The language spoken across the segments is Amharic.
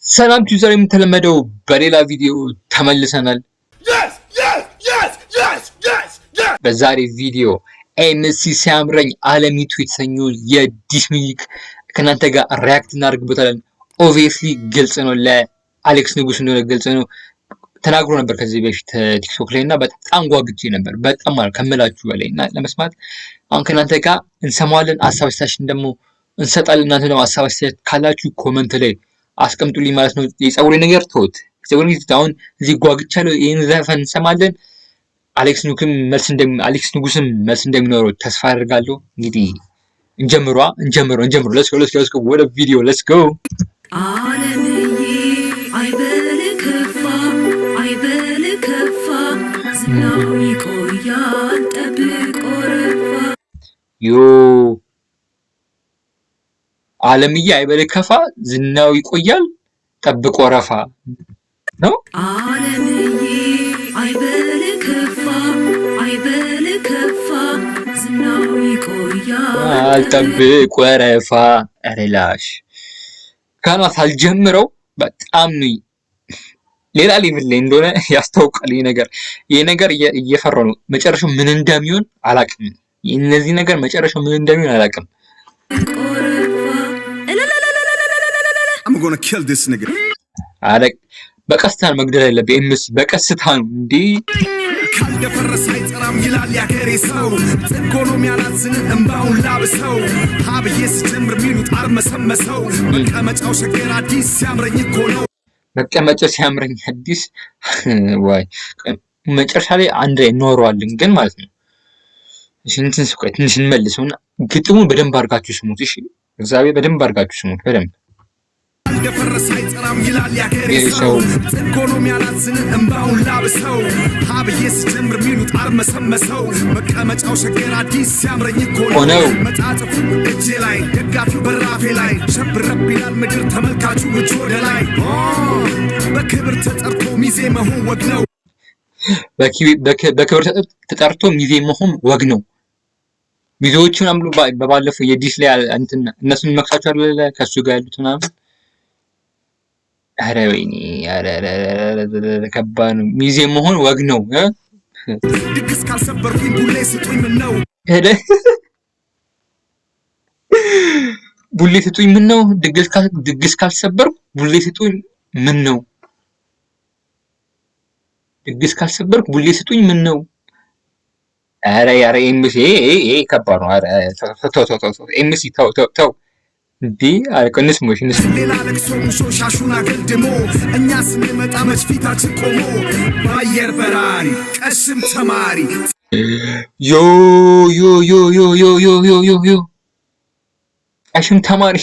ሰላም ዩዘር የምተለመደው በሌላ ቪዲዮ ተመልሰናል። በዛሬ ቪዲዮ ኤምሲ ሲያምረኝ አለሚቱ የተሰኘውን የዲስ ሚውዚክ ከናንተ ጋር ሪያክት እናደርግበታለን። ኦብቪየስሊ ግልጽ ነው፣ ለአሌክስ ንጉስ እንደሆነ ግልጽ ነው። ተናግሮ ነበር ከዚህ በፊት ቲክቶክ ላይ እና በጣም ጓግቼ ነበር፣ በጣም ማለት ከምላችሁ በላይ እና ለመስማት አሁን ከናንተ ጋር እንሰማዋለን። ሀሳብ አስተያየታችሁን ደግሞ እንሰጣለን። እናንተ ደግሞ ሀሳብ አስተያየት ካላችሁ ኮመንት ላይ አስቀምጡልኝ ማለት ነው። የፀጉሬ ነገር ተውት፣ የፀጉሬ አሁን እዚህ ጓግቻለሁ። ይሄን ዘፈን እንሰማለን። አሌክስ ንጉስም መልስ እንደሚኖረው ተስፋ አደርጋለሁ። እንግዲህ እንጀምረው። ሌትስ ጎ ወደ ቪዲዮ ሌትስ ጎ። አለምዬ አይበል ከፋ ዝናው ይቆያል ጠብቆ ረፋ። አለምዬ አይበል ከፋ ዝናው ይቆያል ጠብቆ ረፋ ነው። አለምዬ አይበል ከፋ ዝናው ይቆያል ጠብቆ ረፋ። ሪላሽ ካና ሳልጀምረው በጣም ነው ሌላ ሌቭል ላይ እንደሆነ ያስታውቃል። ይሄ ነገር እየፈራሁ ነው። መጨረሻው ምን እንደሚሆን አላውቅም። እነዚህ ነገር መጨረሻው ምን እንደሚሆን አላውቅም። በቀስታ ነው መግደል ያለብህ። ኤምሲ በቀስታ ነው እንዴ? ካልደፈረሰ አይጠራም ይላል ያገሬ ሰው። ጥጎኖም ያላዝን እምባውን ላብሰው ሀብዬ ስጀምር ሚሉት አርመሰመሰው። መቀመጫው ሸገር አዲስ ሲያምረኝ እኮ ነው። መቀመጫው ሲያምረኝ አዲስ ዋይ መጨረሻ ላይ አንድ ላይ እንኖረዋለን ግን ማለት ነው። እሺ ትንሽ እንመልሰውና ግጥሙን በደንብ አድርጋችሁ ስሙት። እሺ እግዚአብሔር በደንብ አድርጋችሁ ስሙት በደንብ። ካልደፈረሰ አይጠራም ይላል ያገሬ ሰው። ጥጎኖም ያላዝን እምባውን ላብሰው ሀብዬ ስጀምር ሚሉት አርመሰመሰው። መቀመጫው ሸገር አዲስ ሲያምረኝ እኮ ነው። መጣጥፉ እጄ ላይ ደጋፊው በራፌ ላይ ሸብረብ ይላል ምድር ተመልካቹ እጅ ወደ ላይ። በክብር ተጠርቶ ሚዜ መሆን ወግ ነው። በክብር ተጠርቶ ሚዜ መሆን ወግ ነው። ሚዜዎቹን አምሉ በባለፈው የዲስ ላይ እንትን እነሱን መክሳቸው አለ ከሱ ጋር ያሉት ምናምን። ኧረ ወይኔ ከባድ ነው። ሚዜ መሆን ወግ ነው። ድግስ ካልሰበርኩኝ ቡሌ ስጡኝ ምን ነው? ቡሌ ስጡኝ ምን ነው? ድግስ ካልሰበርኩ ቡሌ ስጡኝ ምን ነው? ድግስ ካልሰበርኩ ቡሌ ስጡኝ ምን ነው? ኧረ ኤምሲ ይሄ ከባድ ነው። ኧረ ተው ኤምሲ ተው እንዴ አልቀንስ ሞሽንስ ሌላ ለቅሶ ሙሾ ሻሹን አገልድሞ እኛ ስንመጣ መች ፊታችን ቆሞ። በአየር በራሪ ቀሽም ተማሪ ዮ ቀሽም ተማሪ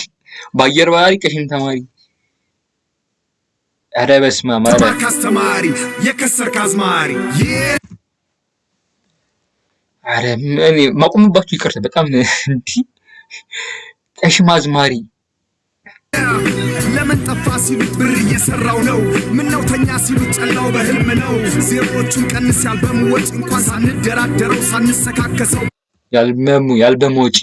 በአየር በራሪ ቀሽም ተማሪ። ኧረ በስመ አብ አስተማሪ የከሰርክ አዝማሪ። ኧረ እኔ ማቆምባችሁ ይቅርታ በጣም እንዴ ቀሽም አዝማሪ። ለምን ጠፋ ሲሉት ብር እየሰራው ነው። ምነው ተኛ ሲሉት ጨላው በህልም ነው። ዜሮዎቹን ቀንስ ያልበሙ ወጪ እንኳን ሳንደራደረው ሳንሰካከሰው። ያልበሙ ወጪ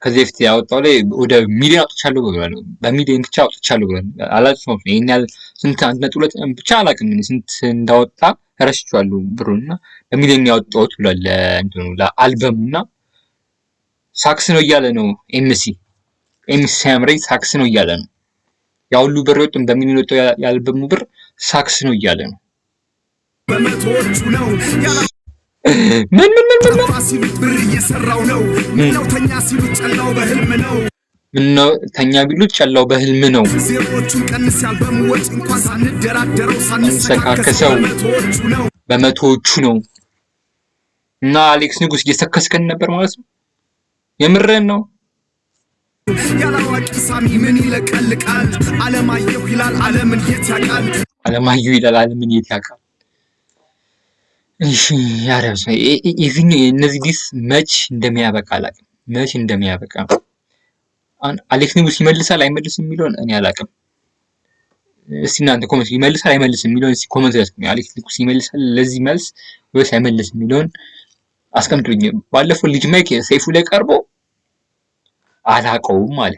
ከዚህ በፊት ያወጣው ላይ ወደ ሚሊዮን አውጥቻለሁ ብሏል። በሚሊዮን ብቻ አውጥቻለሁ ብሏል። አላውቅም ይሄን ያህል ስንት 1.2 ብቻ አላውቅም ስንት እንዳወጣ ረስቼዋለሁ ብሩና በሚሊዮን ያወጣሁት ብሏል ለእንትኑ ለአልበሙና ሳክስ ነው እያለ ነው ኤምሲ ሲያምረኝ ሳክስ ነው እያለ ነው። ያ ሁሉ ብር ወጥቶ በሚሊዮን ወጥቶ ያልበሙ ብር ሳክስ ነው እያለ ነው። በመቶዎቹ ነው ምን ሲሉት ብር እየሰራው ነው። ምነው ተኛ ሲሉት ጨላው በህልም ነው። ምነው ተኛ ቢሉት ጨላው በህልም ነው። ዜሮዎቹን ቀንስ ያልበሙ ወጪ እንኳን ሳንደራደረው ሳንሰካከሰው በመቶዎቹ ነው። እና አሌክስ ንጉስ እየሰከስከን ነበር ማለት ነው። የምረን ነው። ያላዋቂ ሳሚ ምን ይለቀልቃል? አለማየሁ ይላል ዓለምን የት ያውቃል? አለማየሁ ይላል ዓለምን የት ያውቃል? እሺ ያረብስ ኢቭን እነዚህ ዲስ መች እንደሚያበቃ አላውቅም። መች እንደሚያበቃ አሌክስ ንጉስ ይመልሳል አይመልስም የሚለውን እኔ አላውቅም። እስቲ እናንተ ኮሜንት ይመልሳል አይመልስም የሚለውን እስቲ ኮሜንት ላይ አስቀምጡ። አሌክስ ንጉስ ይመልሳል ለዚህ መልስ ወይስ አይመልስም የሚለውን አስቀምጡልኝ። ባለፈው ልጅ ማይክ ሰይፉ ላይ ቀርቦ አላውቀውም አለ።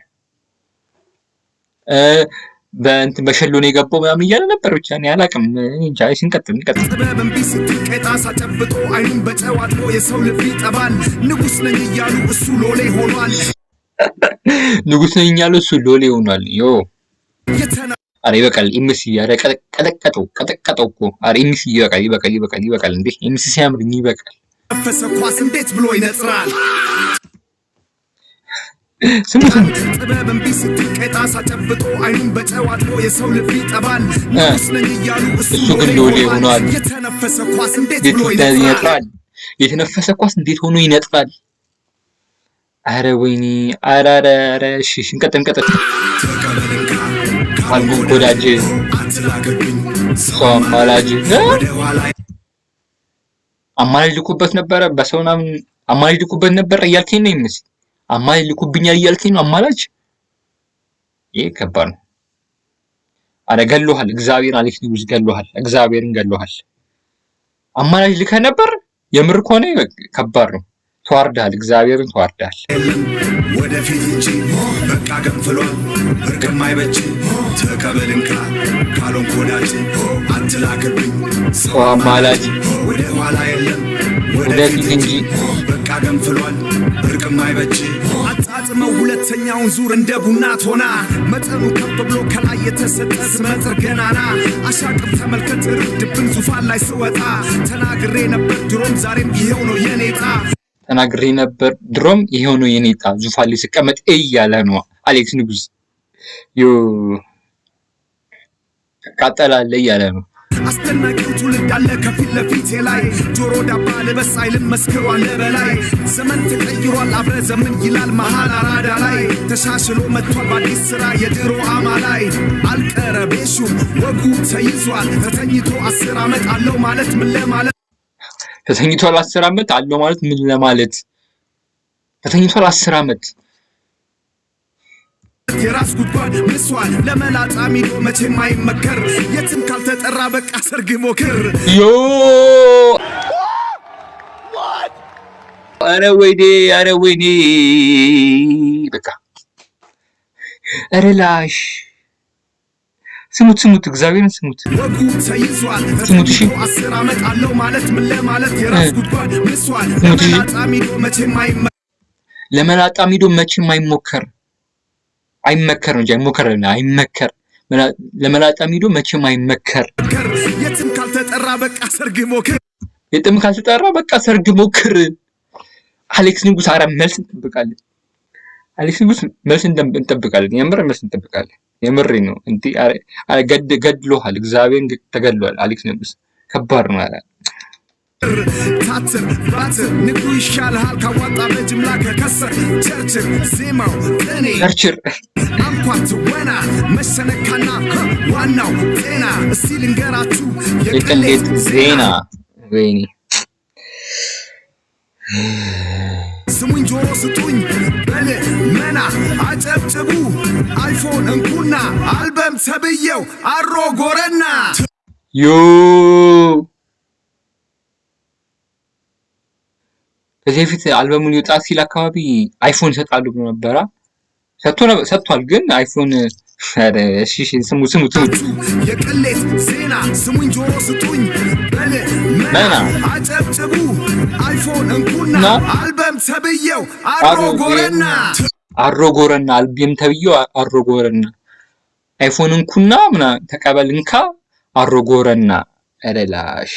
በእንትን በሸሎ ነው የገባው ምናምን እያለ ነበር። ብቻ እኔ አላውቅም እንጃ። ሲንቀጥል ጥበብን ቢስት ቀጣሳ ጨብጦ አይኑን በጨው አጥቦ የሰው ልብ ይጠባል። ንጉስ ነኝ እያሉ እሱ ሎሌ ሆኗል። ንጉስ ነኝ እያሉ እሱ ሎሌ ሆኗል። ዮ አረ ይበቃል። ኢምሲ አረ ቀጠቀጠው እኮ አረ ኢምሲ ይበቃል እንዴ! ኢምሲ ሲያምር ይበቃል። ፈሰ ኳስ እንዴት ብሎ ይነጥራል። ስሙ ጥበብን ቢስት ቀጣሳ ጨብጦ አይኑን በጨው አጥቦ የሰው ልብ ይጠባል። ንጉስ ነኝ እያሉ እሱ ግን ሎሌ ሆኗል። የተነፈሰ ኳስ እንዴት ብሎ ይነጥራል። የተነፈሰ ኳስ እንዴት ሆኖ ይነጥራል። አረ ወይኔ አረ እሺ እንቀጥል አልቡም ወዳጅ ሰው አማላጅ ልኩበት ነበረ። በሰው ምናምን አማላጅ ልኩበት ነበረ እያልከኝ ነው ይመስል አማላጅ ልኩብኛል እያልከኝ ነው። አማላጅ ይሄ ከባድ ነው። አረ ገሎሃል። እግዚአብሔርን አሌክስ ኒውስ ገሎሃል። እግዚአብሔርን ገሎሃል። አማላጅ ልከህ ነበር። የምር ከሆነ ከባድ ነው። ተዋርዳል። እግዚአብሔርን ተዋርዳል። ወደፊት እንጂ በቃ ገንፍሏል። እርግም አይበጅ ተቀበልንካ ካልሆንክ ወዳጅ አትላክብኝ። ሰው አማላጅ ወደ ኋላ የለም ወደፊት እንጂ በቃ ገንፍሏል። እርግም አይበጅ አጣጥመው ሁለተኛውን ዙር እንደ ቡና ቶና መጠኑ ከፍ ብሎ ከላይ የተሰጠ ስመጥር ገናና አሻቅብ ተመልከት ርድብን ዙፋን ላይ ስወጣ ተናግሬ ነበር ድሮም ዛሬም ይሄው ነው የኔጣ ተናግሬ ነበር ድሮም ይሄው ነው የኔጣ ዙፋን ላይ ስቀመጥ እያለ ነው አሌክስ ኒውስ ቃጠላለ እያለ ነው። አስደናቂው ትውልድ አለ ከፊት ለፊቴ ላይ ጆሮ ዳባ ልበስ አይልም መስክሯል ለበላይ ዘመን ተቀይሯል አብረ ዘመን ይላል መሃል አራዳ ላይ ተሻሽሎ መጥቷል በአዲስ ስራ የድሮ አማላይ አልቀረቤሹም ወጉ ተይዟል ተተኝቶ 10 ዓመት አለው ማለት ምን ለማለት ተተኝቷል 10 ዓመት አለው ማለት ምን ለማለት ተተኝቷል 10 ዓመት የራስ ጉድጓድ መስዋል ለመላጣ ሚዶ መቼም አይመከር የትም ካልተጠራ በቃ ሰርግ ሞክር ዮ አረ ወይኔ በቃ አረ ላሽ ስሙት እግዚአብሔርን ስሙት ወጉ ተይዟል ስሙት። እሺ 10 ዓመት አለው ማለት ምን ለማለት የራስ ጉድጓድ መስዋል ለመላጣ ሚዶ መቼም አይመከር ለመላጣ ሚዶ መቼም አይሞከር አይመከር ነው እንጂ አይመከር ለመላጣ ሚዶ መቼም አይመከር የትም ካልተጠራ በቃ ሰርግ ሞክር የትም ካልተጠራ በቃ ሰርግ ሞክር። አሌክስ ኒውስ አረ መልስ እንጠብቃለን። አሌክስ ኒውስ መልስ እንጠብቃለን። የምር መልስ እንጠብቃለን። የምር ነው እንዴ አረ ገድሎሃል። እግዚአብሔርን ተገድሏል። አሌክስ ኒውስ ከባድ ነው። አረ ታትር ባትር ንግዱ ይሻልሃል ካዋጣ በጅምላ ከከሰር ቸርችር ዜማው ቅኔ ቸርችር አንኳት ወና መሰነካና ዋናው ጤና እስቲ ልንገራችሁ የቅሌት ዜና ወይኔ ስሙኝ ጆሮ ስጡኝ በል መና አጨብጭቡ አይፎን እንኩና አልበም ተብየው አሮ ጎረና ዮ ከዚህ በፊት አልበሙን ይወጣ ሲል አካባቢ አይፎን ይሰጣሉ ብሎ ነበራ። ሰጥቷል ግን አይፎን እሺ ስሙት የቅሌት ዜና ስሙኝ ጆሮ ስጡኝ በል መና አጨብጭቡ አይፎን እንኩና አልበም ተብየው አሮ ጎረና አልበም ተብየው አሮ ጎረና አይፎን እንኩና ምና ተቀበልንካ አሮ ጎረና አረላሽ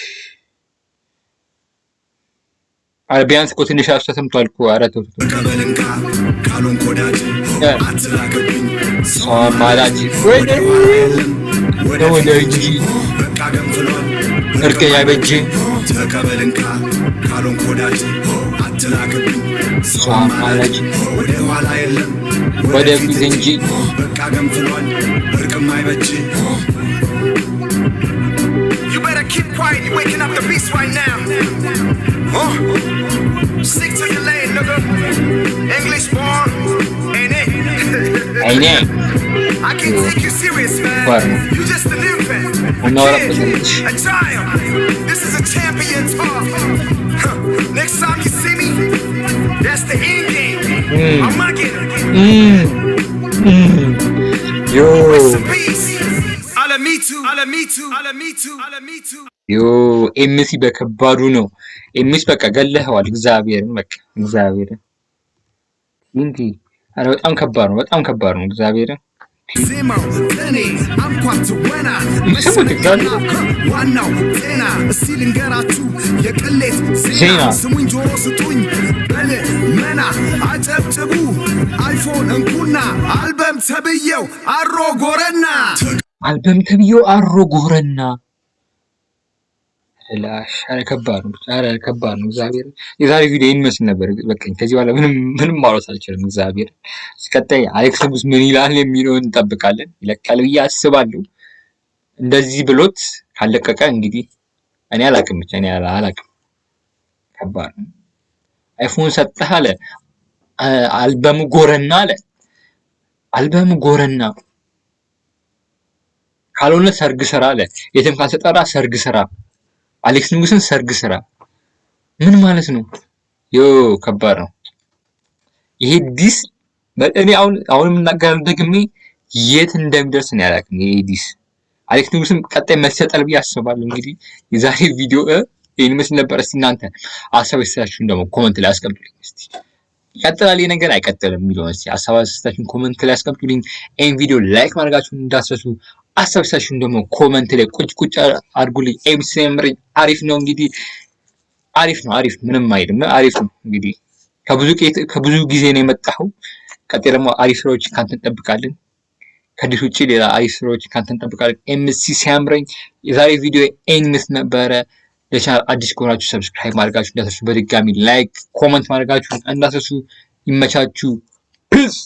ቢያንስ እኮ ትንሽ አስተሰምቷል እኮ። ኧረ ተው ተቀበልንካ ካልሆንክ ወዳጅ አትላክብኝ ሰው አማላጅ ወዳጅ በቃ ገንፍሏል እርቅ አይበጅ ተቀበልንካ ካልሆንክ ወዳጅ አትላክብኝ ሰው አማላጅ ወደ ኋላ የለም ወደፊት እንጂ በቃ ገንፍሏል እርቅም አይበጅ You better keep quiet, you're waking up the beast right now. Stick to your lane, nigga. English born, ain't it? I can't take you serious, man. You just an infant, a kid, a child. This is a champion talk. Next time you see me, that's the end game. I'm not getting it. Yo. Rest in peace. ዮ ኤምሲ በከባዱ ነው። ኤምሲ በቃ ገለኸዋል። እግዚአብሔርን በቃ እግዚአብሔርን እንዴ! አረ በጣም ከባድ ነው። በጣም ከባድ ነው። እግዚአብሔርን ዜማው እኔ አንኳት ወና ዋናው ጤና እስቲ ልንገራችሁ የቅሌት ዜና ስሙኝ ጆሮ ስጡኝ በል መና አጨብጭቡ አይፎን እንኩና አልበም ተብየው አሮ ጎረና ላሽ አረ ከባድ ነው። አረ ከባድ ነው። እግዚአብሔር የዛሬ ቪዲዮ ይመስል ነበር። በቃ ከዚህ በኋላ ምንም ማውራት አልችልም። እግዚአብሔር ሲቀጣይ አሌክስ ንጉስ ምን ይላል የሚለውን እንጠብቃለን። ይለቃል ብዬ አስባለሁ። እንደዚህ ብሎት ካለቀቀ እንግዲህ እኔ አላቅም፣ ብቻ እኔ አላቅም። ከባድ ነው። አይፎን ሰጠህ አለ፣ አልበም ጎረና አለ። አልበም ጎረና ካልሆነ ሰርግ ስራ አለ። የትም ካልተጠራ ሰርግ ስራ አሌክስ ንጉስን ሰርግ ስራ ምን ማለት ነው? ዮ ከባድ ነው ይሄ ዲስ። እኔ አሁን የምናገረው ደግሜ የት እንደሚደርስ ነው ያላቅም። ይሄ ዲስ አሌክስ ንጉስን ቀጣይ መሰጠል ብዬ አስባለሁ። እንግዲህ የዛሬ ቪዲዮ ይሄን መስል ነበር። እስቲ እናንተ ሀሳብ አስተያየታችሁን ደግሞ ኮሜንት ላይ አስቀምጡልኝ። እስቲ ይቀጥላል ይሄ ነገር አይቀጥልም የሚለውን እስቲ ሀሳብ አስተያየታችሁን ኮሜንት ላይ አስቀምጡልኝ። ይሄን ቪዲዮ ላይክ ማድረጋችሁን እንዳትረሱ። አሰብሳችሁን ደግሞ ኮሜንት ላይ ቁጭ አድርጉልኝ። ኤምሲ ሳምረኝ አሪፍ ነው እንግዲህ አሪፍ ነው ምንም አይደለም አሪፍ ነው እንግዲህ ከብዙ ጊዜ ነው የመጣው። ቀጣይ ደግሞ አሪፍ ስራዎች ካንተ እንጠብቃለን። ከዲሽ ውጪ ሌላ አሪፍ ስራዎች ካንተ እንጠብቃለን። ኤምሲ ሳምረኝ የዛሬ ቪዲዮ ኤንስ ነበረ። ለቻናል አዲስ ከሆናችሁ ሰብስክራይብ ማድረጋችሁ እንዳትረሱ። በድጋሚ ላይክ ኮሜንት ማድረጋችሁ እንዳትረሱ። ይመቻችሁ። ፒስ